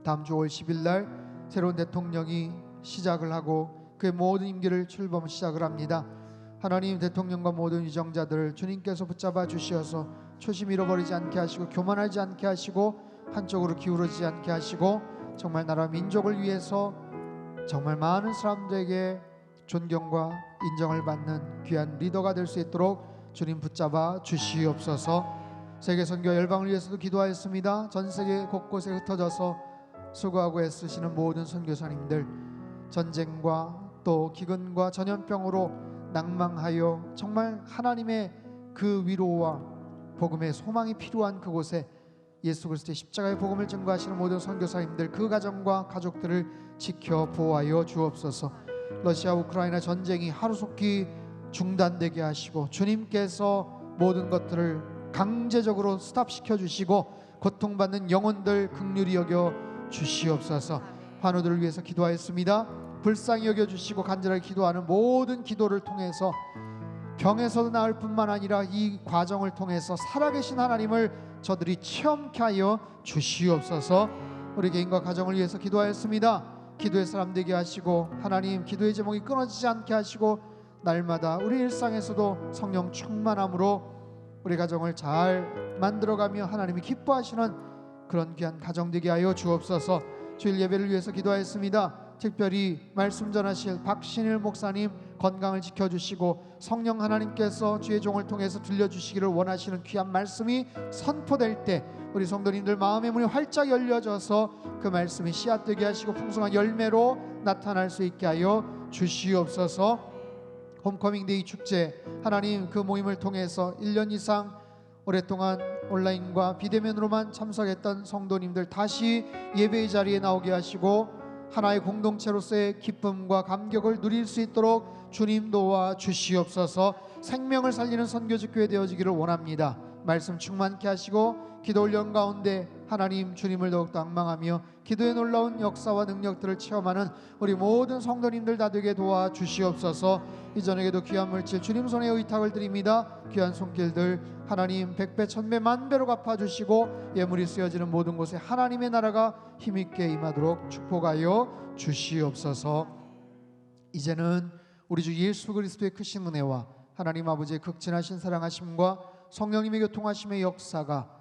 다음 주 5월 10일 날 새로운 대통령이 시작을 하고 그의 모든 임기를 출범 시작을 합니다. 하나님, 대통령과 모든 위정자들 주님께서 붙잡아 주시어서 초심 잃어버리지 않게 하시고 교만하지 않게 하시고 한쪽으로 기울어지지 않게 하시고 정말 나라 민족을 위해서 정말 많은 사람들에게 존경과 인정을 받는 귀한 리더가 될 수 있도록 주님 붙잡아 주시옵소서. 세계 선교 열방을 위해서도 기도하였습니다. 전 세계 곳곳에 흩어져서 수고하고 애쓰시는 모든 선교사님들, 전쟁과 또 기근과 전염병으로 낭망하여 정말 하나님의 그 위로와 복음의 소망이 필요한 그곳에 예수 그리스도의 십자가의 복음을 증거하시는 모든 선교사님들, 그 가정과 가족들을 지켜 보호하여 주옵소서. 러시아 우크라이나 전쟁이 하루속히 중단되게 하시고 주님께서 모든 것들을 강제적으로 스탑시켜 주시고 고통받는 영혼들 긍휼히 여겨 주시옵소서. 환우들을 위해서 기도하였습니다. 불쌍히 여겨 주시고 간절하게 기도하는 모든 기도를 통해서 병에서도 나을 뿐만 아니라 이 과정을 통해서 살아계신 하나님을 저들이 체험케 하여 주시옵소서. 우리 개인과 가정을 위해서 기도하였습니다. 기도의 사람 되게 하시고 하나님, 기도의 제목이 끊어지지 않게 하시고 날마다 우리 일상에서도 성령 충만함으로 우리 가정을 잘 만들어가며 하나님이 기뻐하시는 그런 귀한 가정 되게 하여 주옵소서. 주일 예배를 위해서 기도하였습니다. 특별히 말씀 전하실 박신일 목사님 건강을 지켜주시고 성령 하나님께서 주의 종을 통해서 들려주시기를 원하시는 귀한 말씀이 선포될 때 우리 성도님들 마음의 문이 활짝 열려져서 그 말씀이 씨앗되게 하시고 풍성한 열매로 나타날 수 있게 하여 주시옵소서. 홈커밍데이 축제, 하나님 그 모임을 통해서 1년 이상 오랫동안 온라인과 비대면으로만 참석했던 성도님들 다시 예배의 자리에 나오게 하시고 하나의 공동체로서의 기쁨과 감격을 누릴 수 있도록 주님 도와 주시옵소서. 생명을 살리는 선교직 교회 되어지기를 원합니다. 말씀 충만케 하시고 기도 훈련 가운데 하나님 주님을 더욱더 앙망하며 기도의 놀라운 역사와 능력들을 체험하는 우리 모든 성도님들 다 되게 도와주시옵소서. 이전에게도 귀한 물질 주님 손에 의탁을 드립니다. 귀한 손길들 하나님 백배 천배 만배로 갚아주시고 예물이 쓰여지는 모든 곳에 하나님의 나라가 힘있게 임하도록 축복하여 주시옵소서. 이제는 우리 주 예수 그리스도의 크신 은혜와 하나님 아버지의 극진하신 사랑하심과 성령님의 교통하심의 역사가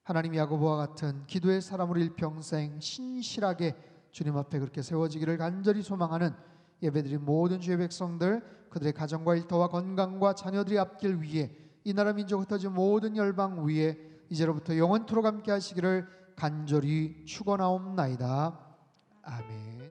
하나님 야고보와 같은 기도의 사람으로 일평생 신실하게 주님 앞에 그렇게 세워지기를 간절히 소망하는 예배드린 모든 주의 백성들, 그들의 가정과 일터와 건강과 자녀들이 앞길 위에 이 나라 민족 흩어진 모든 열방 위에 이제로부터 영원토록 함께 하시기를 간절히 축원하옵나이다. 아멘.